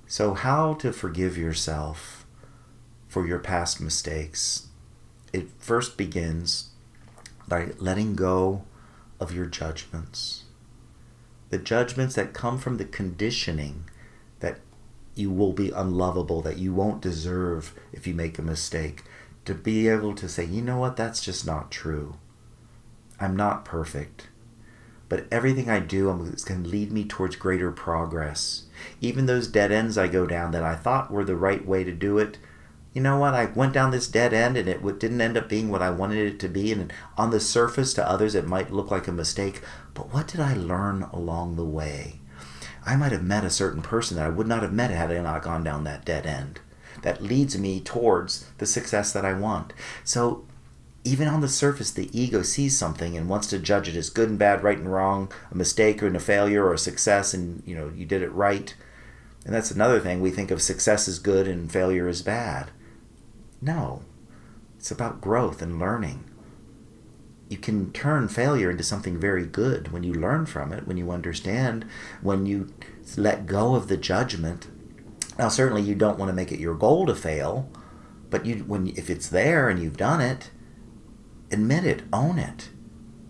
So how to forgive yourself for your past mistakes? It first begins by letting go of your judgments. The judgments that come from the conditioning that you will be unlovable, that you won't deserve if you make a mistake. To be able to say, you know what, that's just not true. I'm not perfect. But everything I do is going to lead me towards greater progress. Even those dead ends I go down that I thought were the right way to do it, you know what, I went down this dead end and it didn't end up being what I wanted it to be. And on the surface to others it might look like a mistake. But what did I learn along the way? I might have met a certain person that I would not have met had I not gone down that dead end. That leads me towards the success that I want. So even on the surface, the ego sees something and wants to judge it as good and bad, right and wrong, a mistake or a failure or a success, and you did it right. And that's another thing. We think of success as good and failure as bad. No. It's about growth and learning. You can turn failure into something very good when you learn from it, when you understand, when you let go of the judgment. Now, certainly you don't want to make it your goal to fail, but if it's there and you've done it, admit it, own it.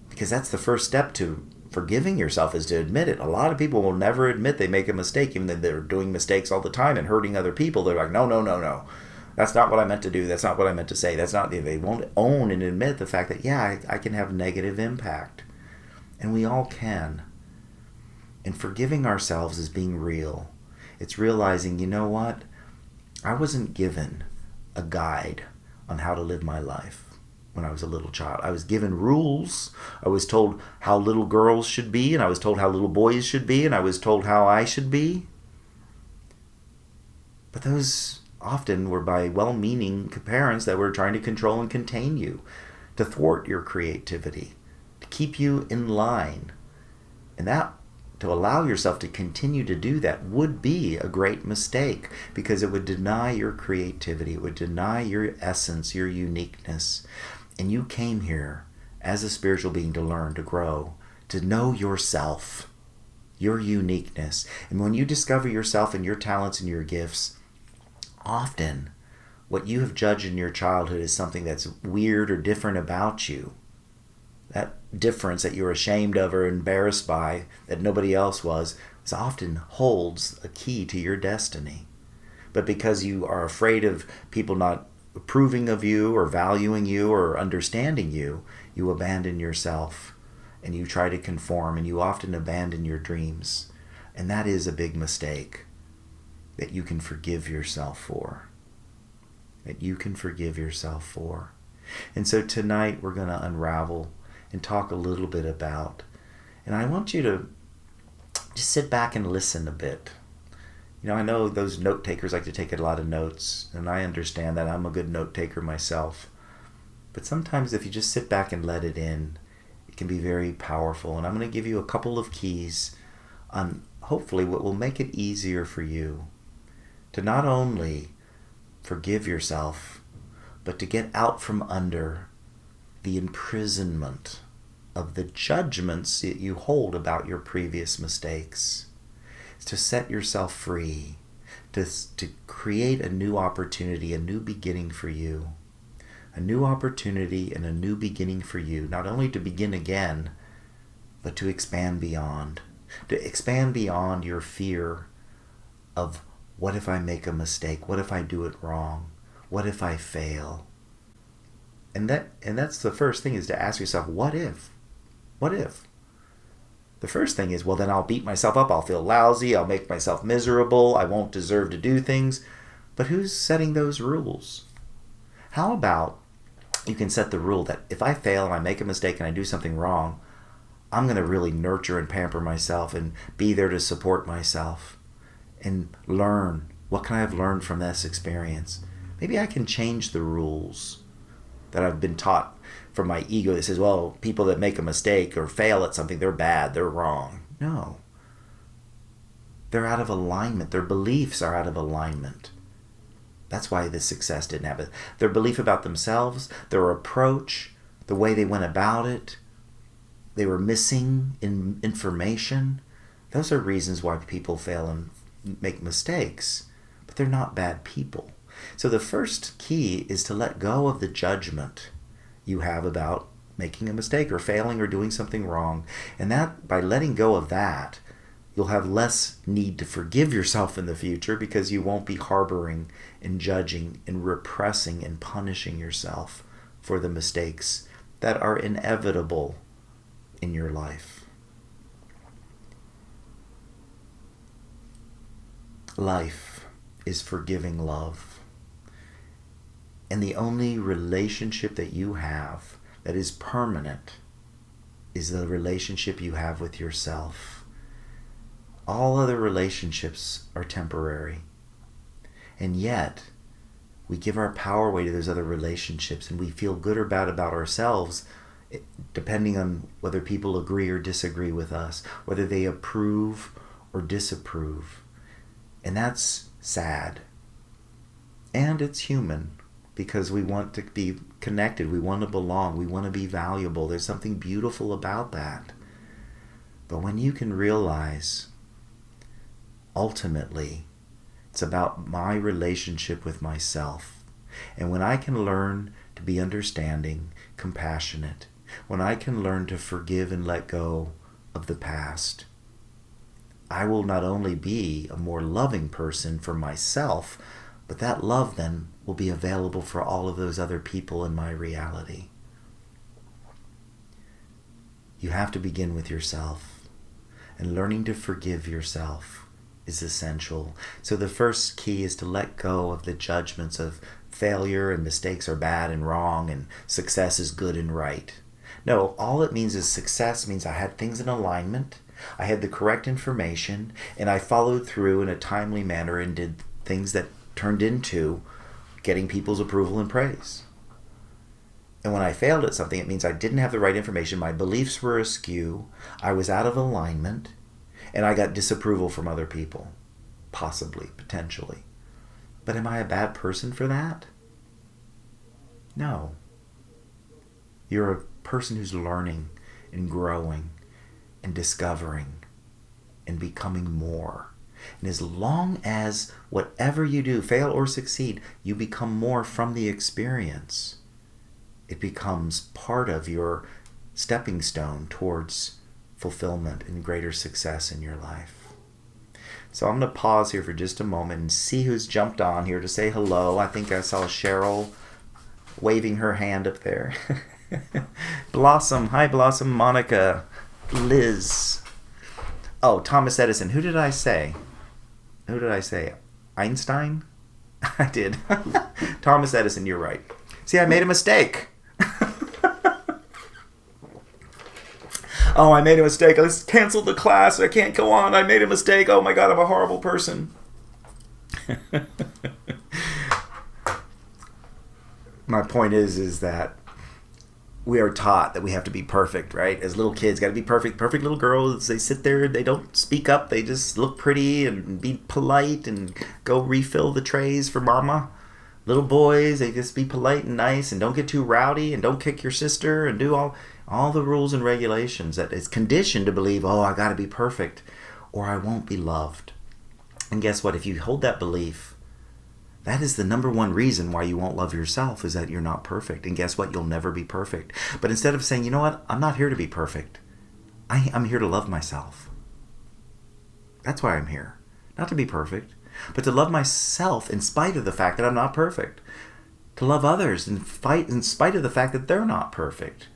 Because that's the first step to forgiving yourself, is to admit it. A lot of people will never admit they make a mistake, even though they're doing mistakes all the time and hurting other people. They're like, no. That's not what I meant to do. That's not what I meant to say. They won't own and admit the fact that, yeah, I can have negative impact. And we all can. And forgiving ourselves is being real. It's realizing, you know what? I wasn't given a guide on how to live my life when I was a little child. I was given rules. I was told how little girls should be, and I was told how little boys should be, and I was told how I should be. But those often were by well-meaning parents that were trying to control and contain you, to thwart your creativity, to keep you in line. And that, to allow yourself to continue to do that, would be a great mistake, because it would deny your creativity, it would deny your essence, your uniqueness. And you came here as a spiritual being to learn, to grow, to know yourself, your uniqueness. And when you discover yourself and your talents and your gifts, often what you have judged in your childhood as something that's weird or different about you, that difference that you're ashamed of or embarrassed by that nobody else was often holds a key to your destiny. But because you are afraid of people not approving of you or valuing you or understanding you, you abandon yourself and you try to conform, and you often abandon your dreams. And that is a big mistake that you can forgive yourself for. That you can forgive yourself for. And so tonight we're going to unravel and talk a little bit about, and I want you to just sit back and listen a bit. I know those note takers like to take a lot of notes, and I understand that. I'm a good note taker myself. But sometimes if you just sit back and let it in, it can be very powerful. And I'm going to give you a couple of keys on hopefully what will make it easier for you to not only forgive yourself, but to get out from under the imprisonment of the judgments that you hold about your previous mistakes. To set yourself free, to create a new opportunity, a new beginning for you. A new opportunity and a new beginning for you, not only to begin again, but to expand beyond. To expand beyond your fear of, what if I make a mistake? What if I do it wrong? What if I fail? And that's the first thing, is to ask yourself, what if? What if? The first thing is, well, then I'll beat myself up, I'll feel lousy, I'll make myself miserable, I won't deserve to do things. But who's setting those rules? How about you can set the rule that if I fail and I make a mistake and I do something wrong, I'm going to really nurture and pamper myself and be there to support myself and learn. What can I have learned from this experience? Maybe I can change the rules that I've been taught from my ego that says, well, people that make a mistake or fail at something, they're bad, they're wrong. No. They're out of alignment. Their beliefs are out of alignment. That's why the success didn't happen. Their belief about themselves, their approach, the way they went about it, they were missing in information. Those are reasons why people fail and make mistakes, but they're not bad people. So the first key is to let go of the judgment you have about making a mistake or failing or doing something wrong. And that, by letting go of that, you'll have less need to forgive yourself in the future, because you won't be harboring and judging and repressing and punishing yourself for the mistakes that are inevitable in your life. Life is forgiving love. And the only relationship that you have that is permanent is the relationship you have with yourself. All other relationships are temporary. And yet, we give our power away to those other relationships, and we feel good or bad about ourselves depending on whether people agree or disagree with us, whether they approve or disapprove. And that's sad. And it's human, because we want to be connected. We want to belong. We want to be valuable. There's something beautiful about that. But when you can realize, ultimately, it's about my relationship with myself. And when I can learn to be understanding, compassionate, when I can learn to forgive and let go of the past, I will not only be a more loving person for myself, but that love then will be available for all of those other people in my reality. You have to begin with yourself, and learning to forgive yourself is essential. So the first key is to let go of the judgments of failure and mistakes are bad and wrong and success is good and right. No, all it means is success means I had things in alignment, I had the correct information, and I followed through in a timely manner and did things that turned into getting people's approval and praise. And when I failed at something, it means I didn't have the right information, my beliefs were askew, I was out of alignment, and I got disapproval from other people. Possibly, potentially. But am I a bad person for that? No. You're a person who's learning and growing and discovering and becoming more. And as long as whatever you do, fail or succeed, you become more from the experience, it becomes part of your stepping stone towards fulfillment and greater success in your life. So I'm going to pause here for just a moment and see who's jumped on here to say hello. I think I saw Cheryl waving her hand up there. Blossom. Hi, Blossom. Monica. Liz. Oh, Thomas Edison. Who did I say? Einstein? I did. Thomas Edison, you're right. See, I made a mistake. Oh, I made a mistake. I canceled the class. I can't go on. I made a mistake. Oh my God, I'm a horrible person. My point is that we are taught that we have to be perfect, right? As little kids, got to be perfect. Perfect little girls, they sit there, they don't speak up. They just look pretty and be polite and go refill the trays for mama. Little boys, they just be polite and nice and don't get too rowdy and don't kick your sister and do all the rules and regulations that is conditioned to believe, oh, I got to be perfect or I won't be loved. And guess what? If you hold that belief, that is the number one reason why you won't love yourself, is that you're not perfect. And guess what? You'll never be perfect. But instead of saying, you know what? I'm not here to be perfect. I'm here to love myself. That's why I'm here. Not to be perfect, but to love myself in spite of the fact that I'm not perfect. To love others and fight in spite of the fact that they're not perfect.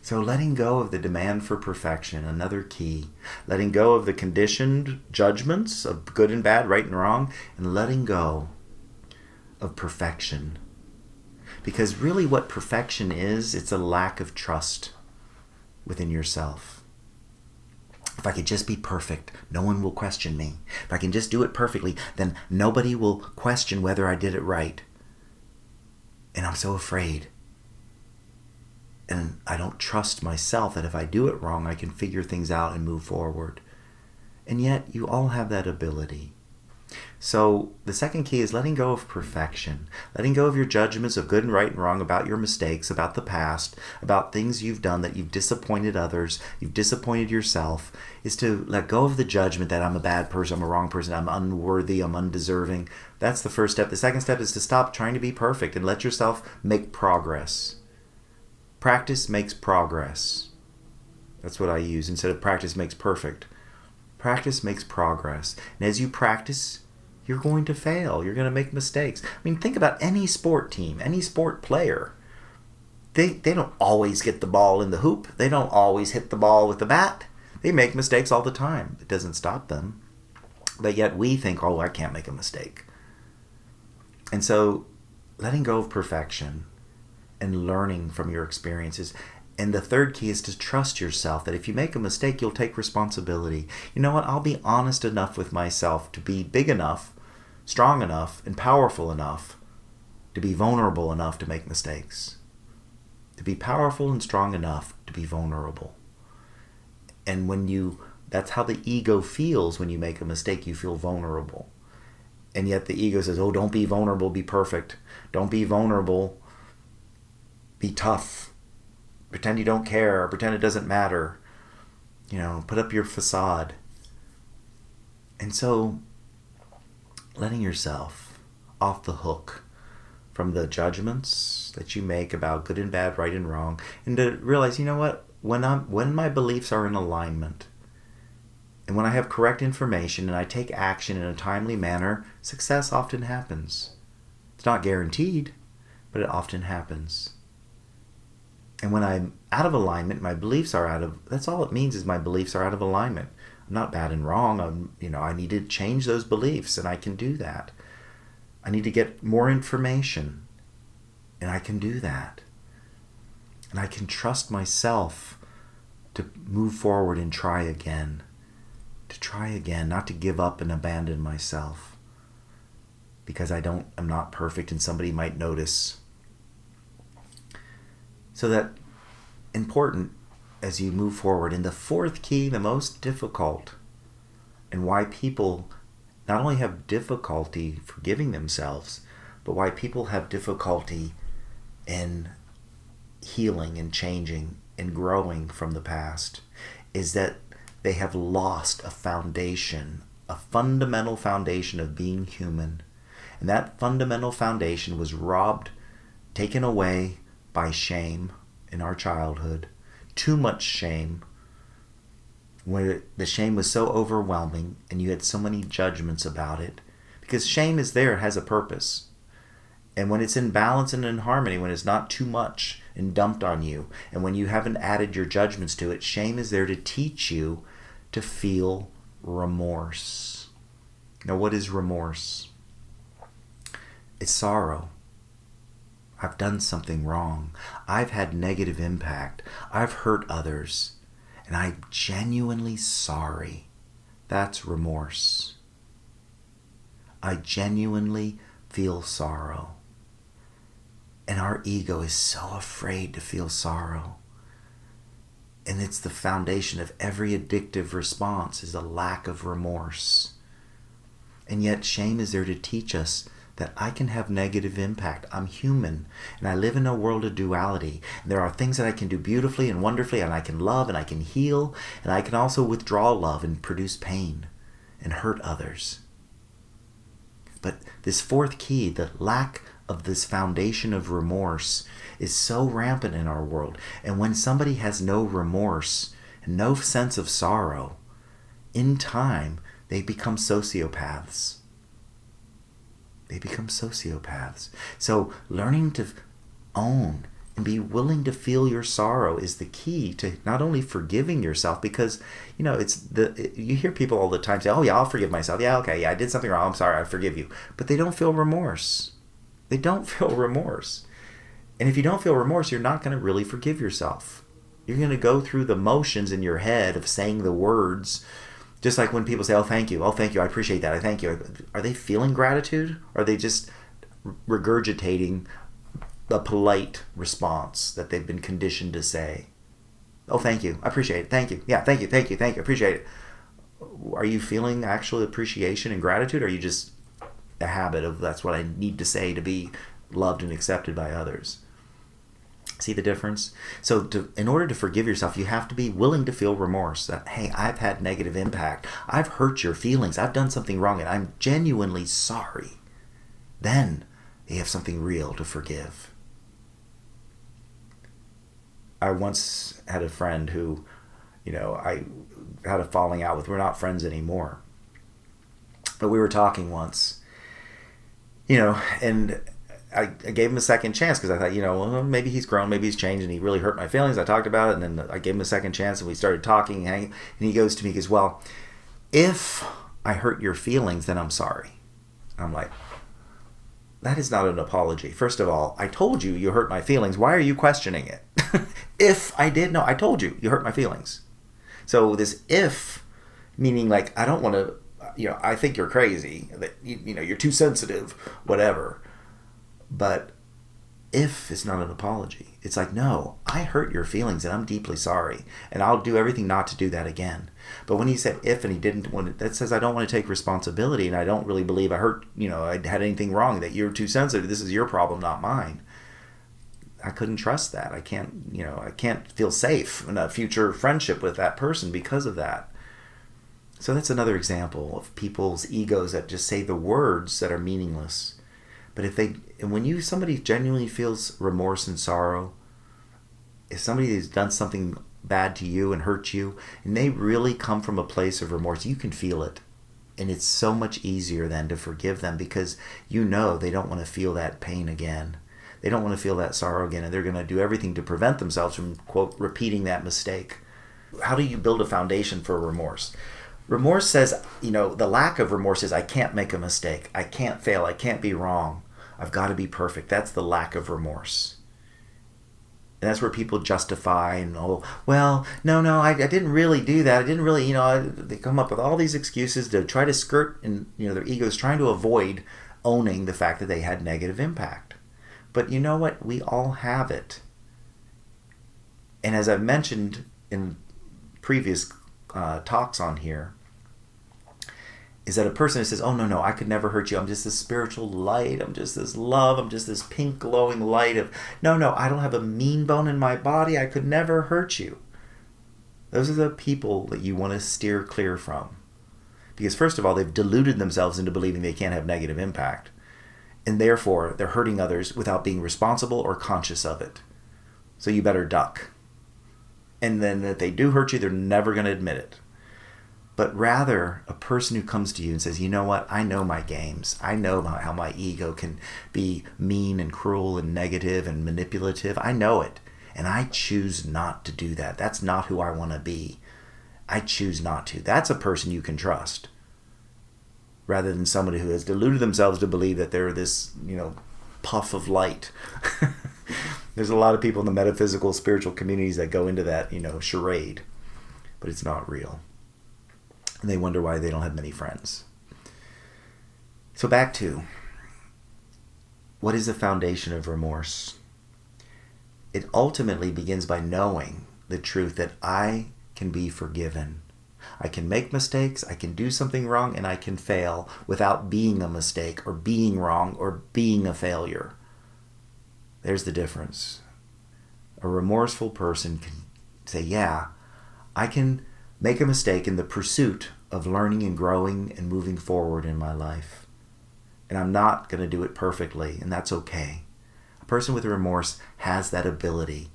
So letting go of the demand for perfection, another key. Letting go of the conditioned judgments of good and bad, right and wrong, and letting go of perfection. Because really what perfection is, it's a lack of trust within yourself. If I could just be perfect, no one will question me. If I can just do it perfectly, then nobody will question whether I did it right. And I'm so afraid. And I don't trust myself that if I do it wrong, I can figure things out and move forward. And yet, you all have that ability. So the second key is letting go of perfection, letting go of your judgments of good and right and wrong about your mistakes, about the past, about things you've done that you've disappointed others, you've disappointed yourself, is to let go of the judgment that I'm a bad person, I'm a wrong person, I'm unworthy, I'm undeserving. That's the first step. The second step is to stop trying to be perfect and let yourself make progress. Practice makes progress. That's what I use instead of practice makes perfect. Practice makes progress. And as you practice, you're going to fail. You're going to make mistakes. I mean, think about any sport team, any sport player. They don't always get the ball in the hoop. They don't always hit the ball with the bat. They make mistakes all the time. It doesn't stop them. But yet we think, oh, I can't make a mistake. And so letting go of perfection and learning from your experiences. And the third key is to trust yourself, that if you make a mistake, you'll take responsibility. You know what? I'll be honest enough with myself to be big enough, strong enough, and powerful enough to be vulnerable enough to make mistakes. To be powerful and strong enough to be vulnerable. And that's how the ego feels when you make a mistake. You feel vulnerable. And yet the ego says, oh, don't be vulnerable, be perfect. Don't be vulnerable, be tough. Pretend you don't care, or pretend it doesn't matter. Put up your facade. And so, letting yourself off the hook from the judgments that you make about good and bad, right and wrong, and to realize, you know what? When my beliefs are in alignment, and when I have correct information and I take action in a timely manner, success often happens. It's not guaranteed, but it often happens. And when I'm out of alignment, my beliefs are that's all it means is my beliefs are out of alignment. I'm not bad and wrong. I need to change those beliefs, and I can do that. I need to get more information, and I can do that. And I can trust myself to move forward and try again. To try again, not to give up and abandon myself. Because I'm not perfect and somebody might notice. So that important as you move forward. And the fourth key, the most difficult, and why people not only have difficulty forgiving themselves, but why people have difficulty in healing and changing and growing from the past, is that they have lost a foundation, a fundamental foundation of being human. And that fundamental foundation was robbed, taken away by shame in our childhood. Too much shame, where the shame was so overwhelming and you had so many judgments about it. Because shame is there, it has a purpose. And when it's in balance and in harmony, when it's not too much and dumped on you, and when you haven't added your judgments to it, shame is there to teach you to feel remorse. Now, what is remorse? It's sorrow. I've done something wrong. I've had negative impact. I've hurt others. And I'm genuinely sorry. That's remorse. I genuinely feel sorrow. And our ego is so afraid to feel sorrow. And it's the foundation of every addictive response is a lack of remorse. And yet shame is there to teach us that I can have negative impact. I'm human, and I live in a world of duality. And there are things that I can do beautifully and wonderfully, and I can love, and I can heal, and I can also withdraw love and produce pain and hurt others. But this fourth key, the lack of this foundation of remorse, is so rampant in our world. And when somebody has no remorse and no sense of sorrow, in time, they become sociopaths. They become sociopaths. So learning to own and be willing to feel your sorrow is the key to not only forgiving yourself, because you hear people all the time say, oh yeah, I'll forgive myself. Yeah, okay, yeah, I did something wrong. I'm sorry, I forgive you. But they don't feel remorse. They don't feel remorse. And if you don't feel remorse, you're not going to really forgive yourself. You're going to go through the motions in your head of saying the words. Just like when people say, oh, thank you, I appreciate that, I thank you. Are they feeling gratitude? Or are they just regurgitating a polite response that they've been conditioned to say? Oh, thank you, I appreciate it, thank you. Yeah, thank you, appreciate it. Are you feeling actual appreciation and gratitude? Or are you just the habit of that's what I need to say to be loved and accepted by others. See the difference? So in order to forgive yourself, you have to be willing to feel remorse that, hey, I've had negative impact. I've hurt your feelings. I've done something wrong and I'm genuinely sorry. Then you have something real to forgive. I once had a friend who, I had a falling out with. We're not friends anymore. But we were talking once, and I gave him a second chance because I thought, well, maybe he's grown, maybe he's changed, and he really hurt my feelings. I talked about it, and then I gave him a second chance, and we started talking, and he goes to me, he goes, well, if I hurt your feelings, then I'm sorry. I'm like, that is not an apology. First of all, I told you hurt my feelings. Why are you questioning it? If I did, no, I told you hurt my feelings. So this if, meaning like, I don't want to, I think you're crazy, that, you're too sensitive, whatever. But if is not an apology. It's like, no, I hurt your feelings and I'm deeply sorry. And I'll do everything not to do that again. But when he said if and he didn't want to, that says I don't want to take responsibility and I don't really believe I hurt, I had anything wrong, that you're too sensitive. This is your problem, not mine. I couldn't trust that. I can't feel safe in a future friendship with that person because of that. So that's another example of people's egos that just say the words that are meaningless. But when somebody genuinely feels remorse and sorrow, if somebody has done something bad to you and hurt you, and they really come from a place of remorse, you can feel it. And it's so much easier then to forgive them because they don't want to feel that pain again. They don't want to feel that sorrow again, and they're going to do everything to prevent themselves from, quote, repeating that mistake. How do you build a foundation for remorse? Remorse says, the lack of remorse is I can't make a mistake. I can't fail. I can't be wrong. I've got to be perfect. That's the lack of remorse. And that's where people justify and, no, I didn't really do that. I didn't really, they come up with all these excuses to try to skirt and, their egos trying to avoid owning the fact that they had negative impact. But you know what? We all have it. And as I've mentioned in previous talks on here, is that a person who says, oh, no, I could never hurt you. I'm just this spiritual light. I'm just this love. I'm just this pink glowing light of, no, I don't have a mean bone in my body. I could never hurt you. Those are the people that you want to steer clear from. Because first of all, they've deluded themselves into believing they can't have negative impact. And therefore, they're hurting others without being responsible or conscious of it. So you better duck. And then if they do hurt you, they're never going to admit it. But rather, a person who comes to you and says, you know what, I know my games. I know how my ego can be mean and cruel and negative and manipulative. I know it. And I choose not to do that. That's not who I want to be. I choose not to. That's a person you can trust. Rather than somebody who has deluded themselves to believe that they're this, puff of light. There's a lot of people in the metaphysical, spiritual communities that go into that, charade. But it's not real. And they wonder why they don't have many friends. So back to, what is the foundation of remorse? It ultimately begins by knowing the truth that I can be forgiven. I can make mistakes, I can do something wrong, and I can fail without being a mistake or being wrong or being a failure. There's the difference. A remorseful person can say, yeah, I can make a mistake in the pursuit of learning and growing and moving forward in my life. And I'm not going to do it perfectly, and that's okay. A person with remorse has that ability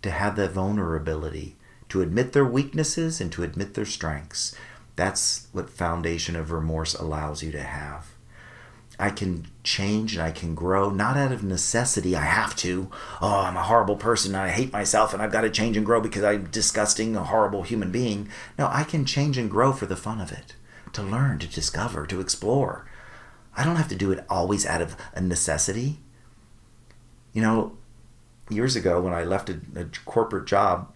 to have that vulnerability, to admit their weaknesses and to admit their strengths. That's what foundation of remorse allows you to have. I can change and I can grow, not out of necessity. I have to. Oh, I'm a horrible person and I hate myself and I've got to change and grow because I'm disgusting, a horrible human being. No, I can change and grow for the fun of it, to learn, to discover, to explore. I don't have to do it always out of a necessity. Years ago when I left a corporate job,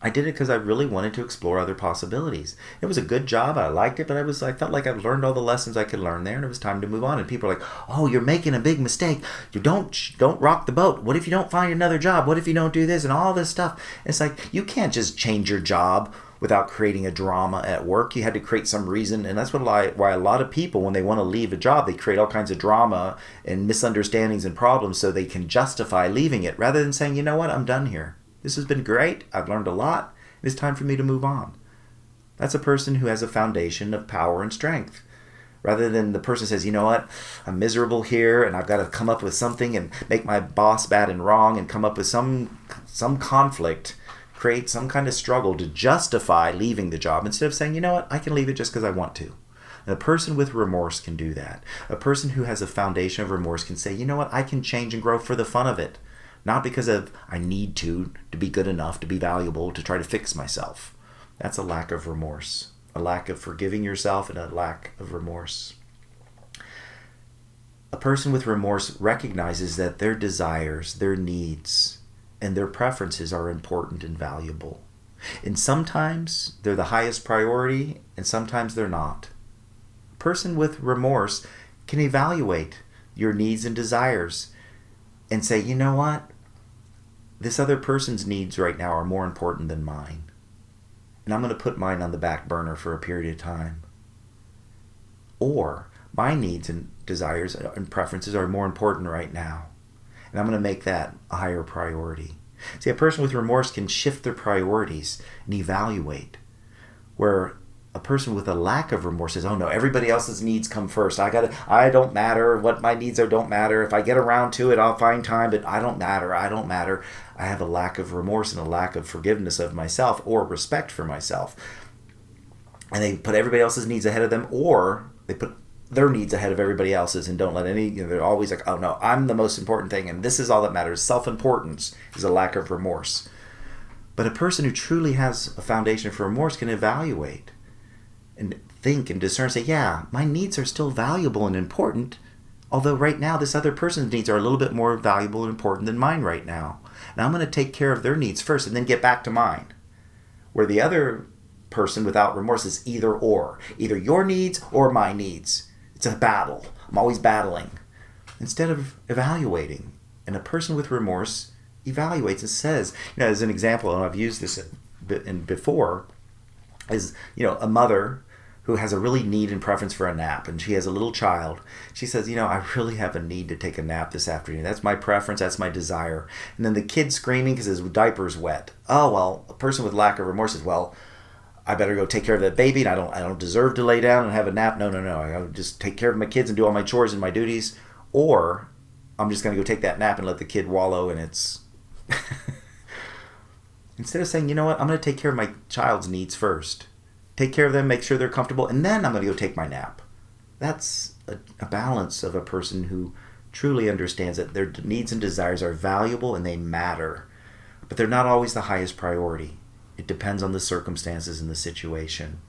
I did it because I really wanted to explore other possibilities. It was a good job. I liked it, but I felt like I've learned all the lessons I could learn there, and it was time to move on. And people are like, "Oh, you're making a big mistake. You don't rock the boat. What if you don't find another job? What if you don't do this and all this stuff?" And it's like, you can't just change your job without creating a drama at work. You had to create some reason, and that's why a lot of people, when they want to leave a job, they create all kinds of drama and misunderstandings and problems so they can justify leaving it, rather than saying, you know what, I'm done here. This has been great. I've learned a lot. It's time for me to move on. That's a person who has a foundation of power and strength. Rather than the person says, you know what, I'm miserable here and I've got to come up with something and make my boss bad and wrong and come up with some conflict, create some kind of struggle to justify leaving the job, instead of saying, you know what, I can leave it just because I want to. And a person with remorse can do that. A person who has a foundation of remorse can say, you know what, I can change and grow for the fun of it. Not because of I need to be good enough, to be valuable, to try to fix myself. That's a lack of remorse. A lack of forgiving yourself and a lack of remorse. A person with remorse recognizes that their desires, their needs, and their preferences are important and valuable. And sometimes they're the highest priority, and sometimes they're not. A person with remorse can evaluate your needs and desires and say, you know what? This other person's needs right now are more important than mine. And I'm going to put mine on the back burner for a period of time. Or my needs and desires and preferences are more important right now. And I'm going to make that a higher priority. See, a person with remorse can shift their priorities and evaluate. Where a person with a lack of remorse says, oh no, everybody else's needs come first. I don't matter. What my needs are don't matter. If I get around to it, I'll find time, but I don't matter. I have a lack of remorse and a lack of forgiveness of myself or respect for myself. And they put everybody else's needs ahead of them, or they put their needs ahead of everybody else's and don't let they're always like, oh no, I'm the most important thing and this is all that matters. Self-importance is a lack of remorse. But a person who truly has a foundation for remorse can evaluate and think and discern, say, yeah, my needs are still valuable and important, although right now this other person's needs are a little bit more valuable and important than mine right now. And I'm going to take care of their needs first and then get back to mine. Where the other person without remorse is either or. Either your needs or my needs. It's a battle. I'm always battling. Instead of evaluating. And a person with remorse evaluates and says, as an example, and I've used this before, is, a mother who has a really need and preference for a nap, and she has a little child. She says, I really have a need to take a nap this afternoon. That's my preference. That's my desire. And then the kid's screaming because his diaper's wet. Oh, well, a person with lack of remorse says, well, I better go take care of that baby, and I don't deserve to lay down and have a nap. No. I gotta just take care of my kids and do all my chores and my duties. Or I'm just going to go take that nap and let the kid wallow in its... Instead of saying, you know what, I'm going to take care of my child's needs first. Take care of them, make sure they're comfortable, and then I'm going to go take my nap. That's a balance of a person who truly understands that their needs and desires are valuable and they matter. But they're not always the highest priority. It depends on the circumstances and the situation.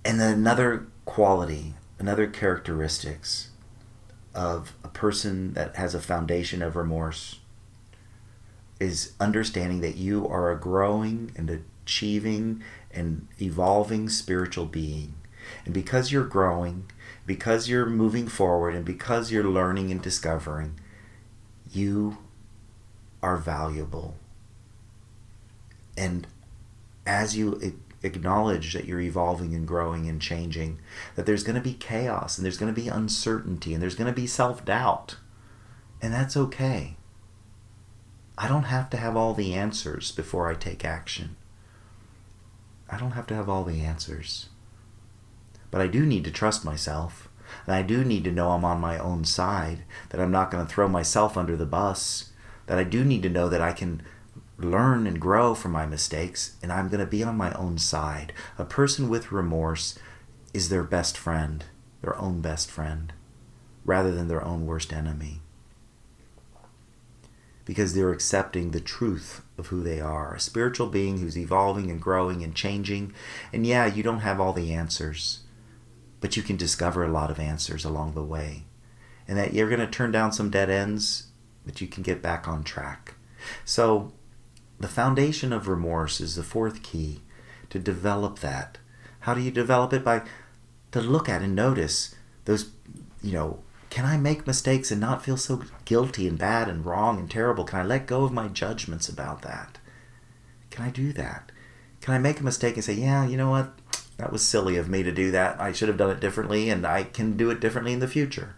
And then another quality, another characteristics of a person that has a foundation of remorse is understanding that you are a growing and achieving and evolving spiritual being. And because you're growing, because you're moving forward, and because you're learning and discovering, you are valuable. And as you acknowledge that you're evolving and growing and changing, that there's going to be chaos and there's going to be uncertainty and there's going to be self-doubt. And that's okay. I don't have to have all the answers before I take action. I don't have to have all the answers. But I do need to trust myself. And I do need to know I'm on my own side, that I'm not going to throw myself under the bus, that I do need to know that I can learn and grow from my mistakes, and I'm going to be on my own side. A person with remorse is their best friend, their own best friend, rather than their own worst enemy. Because they're accepting the truth of who they are. A spiritual being who's evolving and growing and changing. And yeah, you don't have all the answers, but you can discover a lot of answers along the way. And that you're going to turn down some dead ends, but you can get back on track. So the foundation of remorse is the fourth key to develop that. How do you develop it? To look at and notice those, Can I make mistakes and not feel so guilty and bad and wrong and terrible? Can I let go of my judgments about that? Can I do that? Can I make a mistake and say, yeah, you know what? That was silly of me to do that. I should have done it differently, and I can do it differently in the future.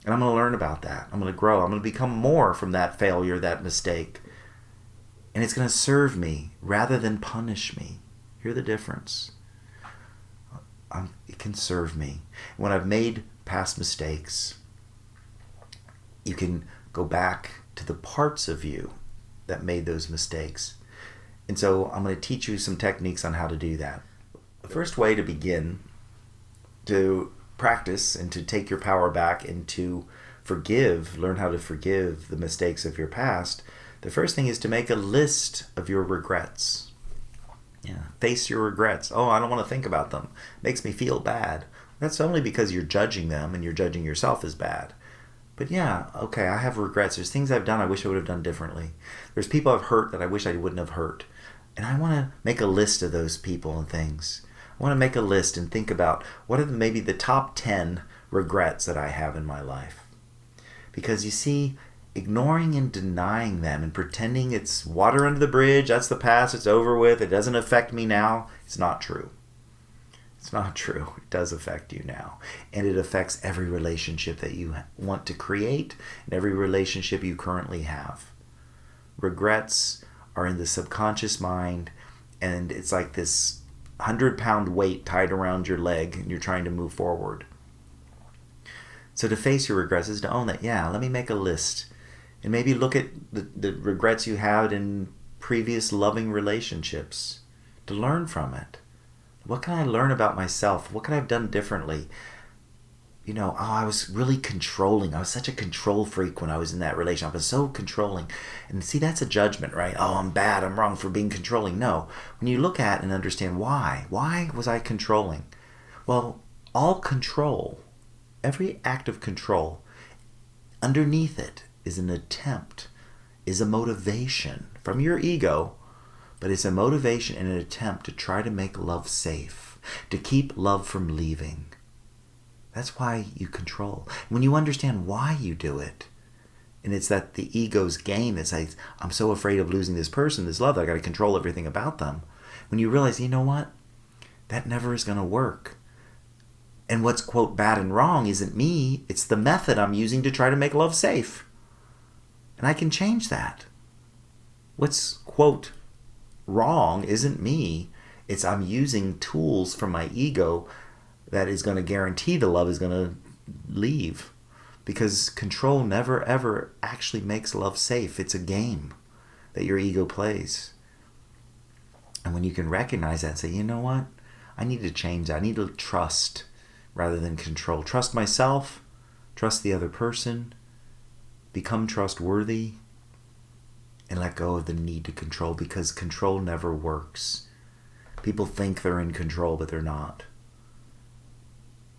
And I'm going to learn about that. I'm going to grow. I'm going to become more from that failure, that mistake. And it's going to serve me rather than punish me. Hear the difference. It can serve me. When I've made past mistakes, you can go back to the parts of you that made those mistakes. And so I'm going to teach you some techniques on how to do that. The first way to begin to practice and to take your power back and to forgive, learn how to forgive the mistakes of your past, the first thing is to make a list of your regrets. Yeah, face your regrets. Oh, I don't want to think about them. Makes me feel bad. That's only because you're judging them and you're judging yourself as bad. But yeah, okay, I have regrets. There's things I've done I wish I would have done differently. There's people I've hurt that I wish I wouldn't have hurt. And I want to make a list of those people and things. I want to make a list and think about what are maybe the top 10 regrets that I have in my life. Because you see, ignoring and denying them and pretending it's water under the bridge, that's the past, it's over with, it doesn't affect me now, it's not true. It's not true. It does affect you now. And it affects every relationship that you want to create and every relationship you currently have. Regrets are in the subconscious mind, and it's like this 100-pound weight tied around your leg and you're trying to move forward. So to face your regrets is to own that, yeah, let me make a list. And maybe look at the regrets you had in previous loving relationships to learn from it. What can I learn about myself? What could I have done differently? You know, I was really controlling. I was such a control freak when I was in that relationship. I was so controlling. And see, that's a judgment, right? Oh, I'm bad. I'm wrong for being controlling. No. When you look at and understand why was I controlling? Well, all control, every act of control, underneath it is an attempt, is a motivation from your ego, but it's a motivation and an attempt to try to make love safe, to keep love from leaving. That's why you control. When you understand why you do it, and it's that the ego's game that says, I'm so afraid of losing this person, this love, I got to control everything about them. When you realize, you know what? That never is going to work. And what's, quote, bad and wrong isn't me. It's the method I'm using to try to make love safe. And I can change that. What's, quote, wrong isn't me. It's I'm using tools from my ego that is going to guarantee the love is going to leave. Because control never, ever actually makes love safe. It's a game that your ego plays. And when you can recognize that and say, you know what? I need to change that. I need to trust rather than control. Trust myself. Trust the other person. Become trustworthy. And let go of the need to control, because control never works. People think they're in control, but they're not.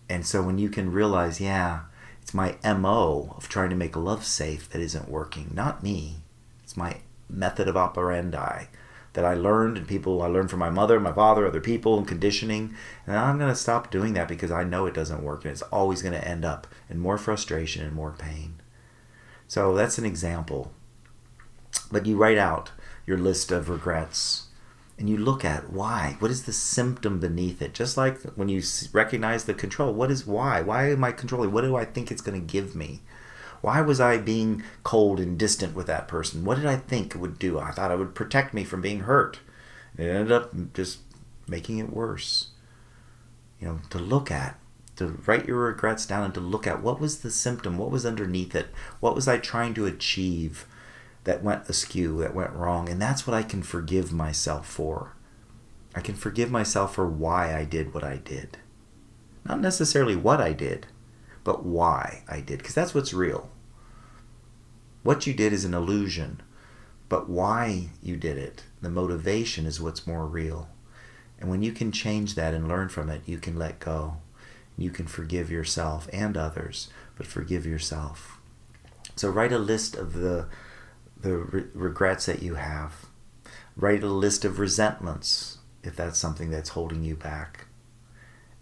And so when you can realize, yeah, it's my MO of trying to make love safe that isn't working, not me. It's my method of operandi that I learned, and people I learned from my mother, my father, other people, and conditioning. And I'm going to stop doing that because I know it doesn't work, and it's always going to end up in more frustration and more pain. So that's an example. But you write out your list of regrets and you look at why. What is the symptom beneath it? Just like when you recognize the control, what is why? Why am I controlling? What do I think it's going to give me? Why was I being cold and distant with that person? What did I think it would do? I thought it would protect me from being hurt. It ended up just making it worse. You know, to look at, to write your regrets down and to look at what was the symptom, what was underneath it, what was I trying to achieve that went askew, that went wrong. And that's what I can forgive myself for. I can forgive myself for why I did what I did. Not necessarily what I did, but why I did, because that's what's real. What you did is an illusion, but why you did it, the motivation, is what's more real. And when you can change that and learn from it, you can let go. You can forgive yourself and others, but forgive yourself. So write a list of the regrets that you have. Write a list of resentments, if that's something that's holding you back.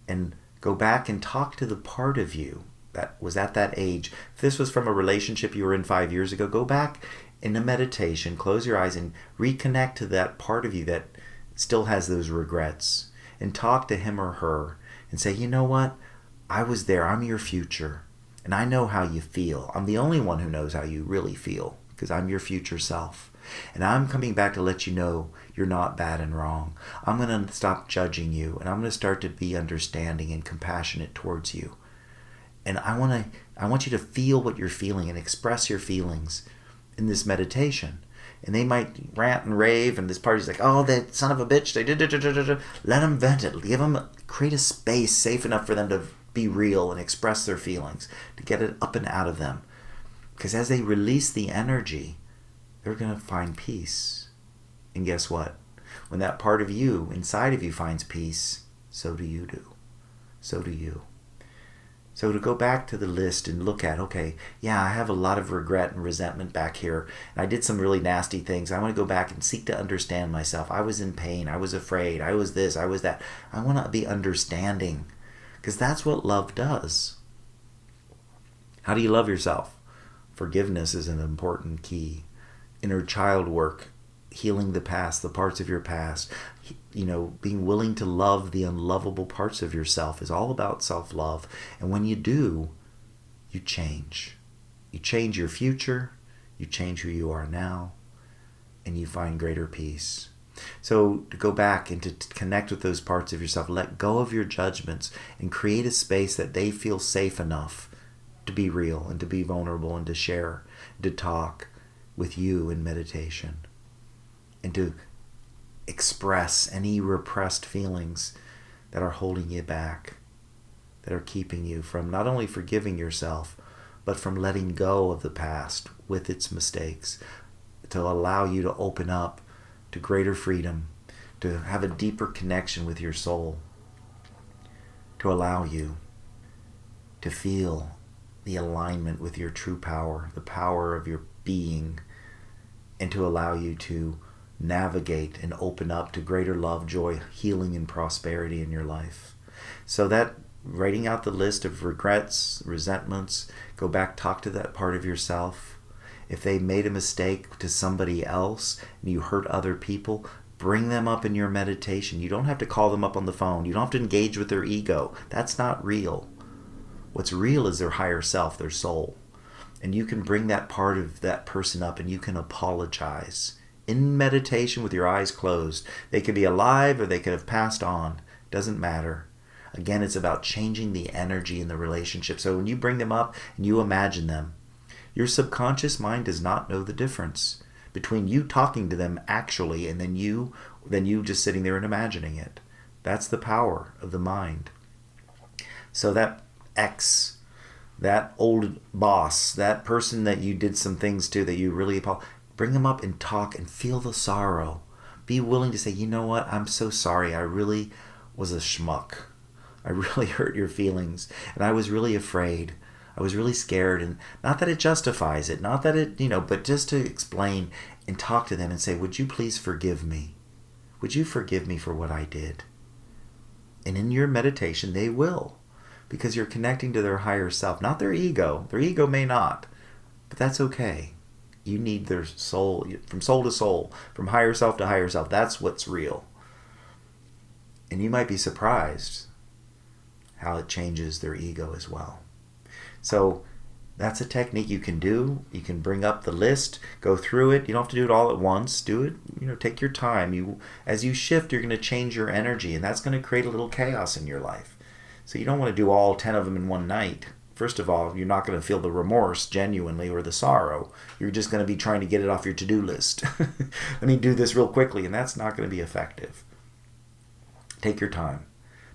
And go back and talk to the part of you that was at that age. If this was from a relationship you were in 5 years ago, go back in a meditation, close your eyes and reconnect to that part of you that still has those regrets, and talk to him or her and say, you know what? I was there. I'm your future. And I know how you feel. I'm the only one who knows how you really feel, because I'm your future self. And I'm coming back to let you know you're not bad and wrong. I'm going to stop judging you, and I'm going to start to be understanding and compassionate towards you. And I want you to feel what you're feeling and express your feelings in this meditation. And they might rant and rave, and this party's like, oh, that son of a bitch, they did. Let them vent it. Create a space safe enough for them to be real and express their feelings, to get it up and out of them. Because as they release the energy, they're going to find peace. And guess what? When that part of you, inside of you, finds peace, so do you do. So do you. So to go back to the list and look at, okay, yeah, I have a lot of regret and resentment back here, and I did some really nasty things. I want to go back and seek to understand myself. I was in pain. I was afraid. I was this. I was that. I want to be understanding, because that's what love does. How do you love yourself? Forgiveness is an important key. Inner child work, healing the past, the parts of your past, being willing to love the unlovable parts of yourself is all about self-love. And when you do, you change. You change your future, you change who you are now, and you find greater peace. So to go back and to connect with those parts of yourself, let go of your judgments and create a space that they feel safe enough to be real and to be vulnerable and to share, to talk with you in meditation, and to express any repressed feelings that are holding you back, that are keeping you from not only forgiving yourself, but from letting go of the past with its mistakes, to allow you to open up to greater freedom, to have a deeper connection with your soul, to allow you to feel the alignment with your true power, the power of your being, and to allow you to navigate and open up to greater love, joy, healing, and prosperity in your life. So that writing out the list of regrets, resentments, go back, talk to that part of yourself. If they made a mistake to somebody else and you hurt other people, bring them up in your meditation. You don't have to call them up on the phone. You don't have to engage with their ego. That's not real. What's real is their higher self, their soul. And you can bring that part of that person up and you can apologize. In meditation with your eyes closed. They could be alive or they could have passed on. Doesn't matter. Again, it's about changing the energy in the relationship. So when you bring them up and you imagine them, your subconscious mind does not know the difference between you talking to them actually and then you just sitting there and imagining it. That's the power of the mind. So that ex, that old boss, that person that you did some things to that you really bring them up and talk and feel the sorrow. Be willing to say, you know what, I'm so sorry. I really was a schmuck. I really hurt your feelings. And I was really afraid. I was really scared. And not that it justifies it, not that it, but just to explain and talk to them and say, would you please forgive me? Would you forgive me for what I did? And in your meditation, they will. Because you're connecting to their higher self, not their ego. Their ego may not, but that's okay. You need their soul, from soul to soul, from higher self to higher self. That's what's real. And you might be surprised how it changes their ego as well. So that's a technique you can do. You can bring up the list, go through it. You don't have to do it all at once. Do it, take your time. As you shift, you're going to change your energy, and that's going to create a little chaos in your life. So you don't want to do all 10 of them in one night. First of all, you're not going to feel the remorse genuinely or the sorrow. You're just going to be trying to get it off your to-do list. Let me do this real quickly, and that's not going to be effective. Take your time.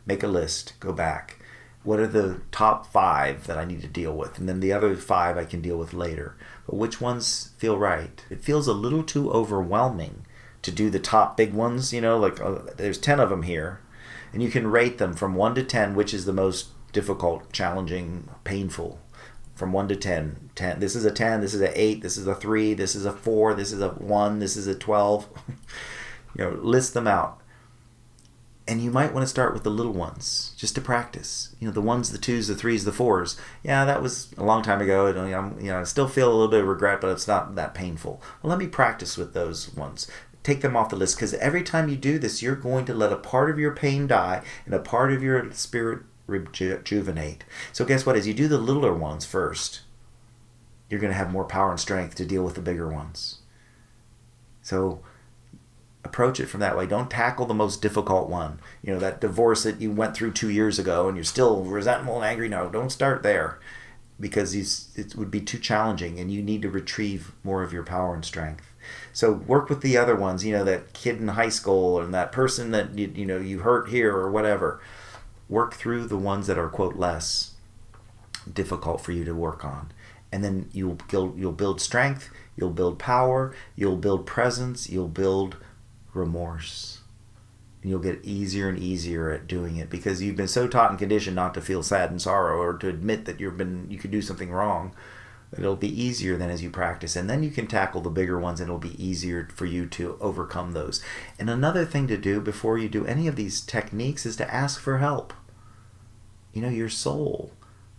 Make a list. Go back. What are the top 5 that I need to deal with? And then the other 5 I can deal with later. But which ones feel right? It feels a little too overwhelming to do the top big ones, there's 10 of them here. And you can rate them from 1 to 10, which is the most difficult, challenging, painful. From 1 to 10. 10. This is a 10, this is an 8, this is a 3, this is a 4, this is a 1, this is a 12. List them out. And you might want to start with the little ones, just to practice. The ones, the twos, the threes, the fours. Yeah, that was a long time ago. I still feel a little bit of regret, but it's not that painful. Well, let me practice with those ones. Take them off the list, because every time you do this, you're going to let a part of your pain die and a part of your spirit rejuvenate. So guess what? As you do the littler ones first, you're going to have more power and strength to deal with the bigger ones. So approach it from that way. Don't tackle the most difficult one. That divorce that you went through 2 years ago and you're still resentful and angry. No, don't start there, because it would be too challenging and you need to retrieve more of your power and strength. So work with the other ones, that kid in high school and that person that you hurt here or whatever. Work through the ones that are, quote, less difficult for you to work on. And then you'll build strength, you'll build power, you'll build presence, you'll build remorse. And you'll get easier and easier at doing it, because you've been so taught and conditioned not to feel sad and sorrow, or to admit that you could do something wrong. It'll be easier then as you practice, and then you can tackle the bigger ones, and it'll be easier for you to overcome those. And another thing to do before you do any of these techniques is to ask for help. Your soul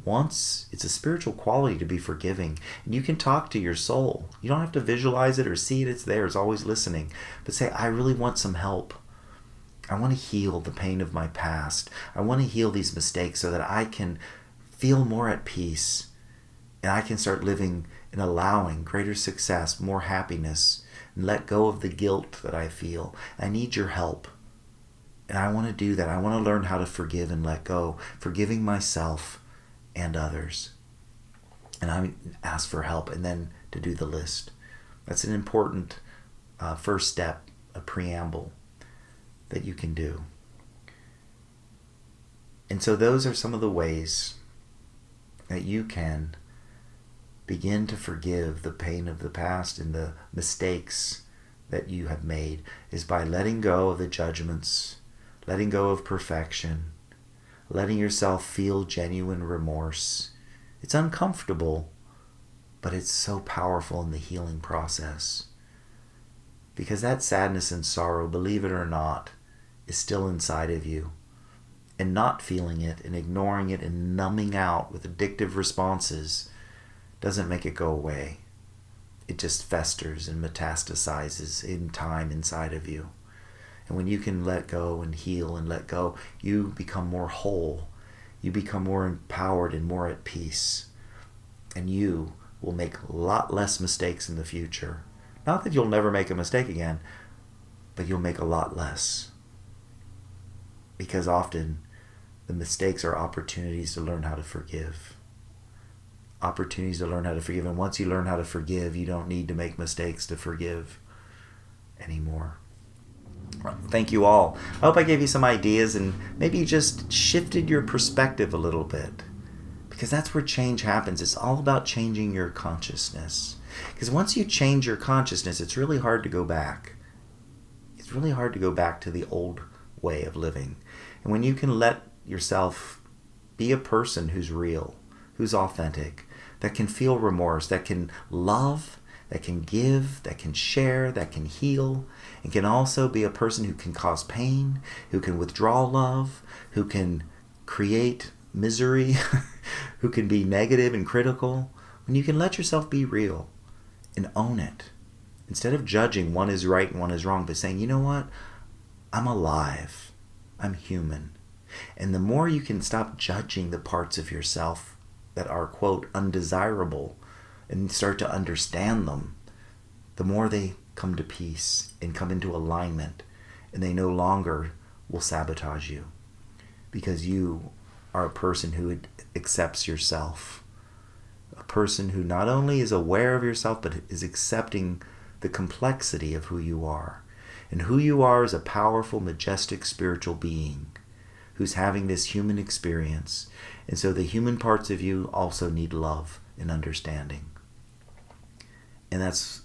wants, it's a spiritual quality to be forgiving, and you can talk to your soul. You don't have to visualize it or see it. It's there. It's always listening. But say, I really want some help. I want to heal the pain of my past. I want to heal these mistakes so that I can feel more at peace, and I can start living and allowing greater success, more happiness, and let go of the guilt that I feel. I need your help. And I want to do that. I want to learn how to forgive and let go, forgiving myself and others. And I ask for help, and then to do the list. That's an important first step, a preamble that you can do. And so those are some of the ways that you can begin to forgive the pain of the past and the mistakes that you have made, is by letting go of the judgments, letting go of perfection, letting yourself feel genuine remorse. It's uncomfortable, but it's so powerful in the healing process. Because that sadness and sorrow, believe it or not, is still inside of you. And not feeling it and ignoring it and numbing out with addictive responses doesn't make it go away. It just festers and metastasizes in time inside of you. And when you can let go and heal and let go, you become more whole. You become more empowered and more at peace. And you will make a lot less mistakes in the future. Not that you'll never make a mistake again, but you'll make a lot less. Because often the mistakes are opportunities to learn how to forgive. Opportunities to learn how to forgive. And once you learn how to forgive, you don't need to make mistakes to forgive anymore. Thank you all. I hope I gave you some ideas and maybe just shifted your perspective a little bit. Because that's where change happens. It's all about changing your consciousness. Because once you change your consciousness, it's really hard to go back. It's really hard to go back to the old way of living. And when you can let yourself be a person who's real, who's authentic, that can feel remorse, that can love, that can give, that can share, that can heal, and can also be a person who can cause pain, who can withdraw love, who can create misery, who can be negative and critical. When you can let yourself be real and own it, instead of judging one is right and one is wrong, but saying, you know what, I'm alive, I'm human. And the more you can stop judging the parts of yourself that are, quote, undesirable, and start to understand them, the more they come to peace and come into alignment, and they no longer will sabotage you, because you are a person who accepts yourself, a person who not only is aware of yourself, but is accepting the complexity of who you are. And who you are is a powerful, majestic spiritual being who's having this human experience. And so the human parts of you also need love and understanding. And that's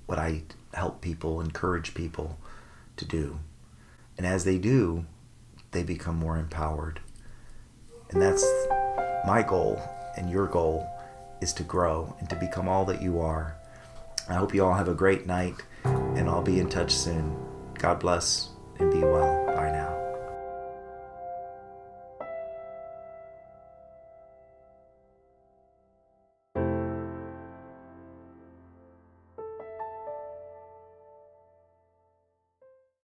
what I help people, encourage people to do. And as they do, they become more empowered. And that's my goal, and your goal is to grow and to become all that you are. I hope you all have a great night, and I'll be in touch soon. God bless and be well.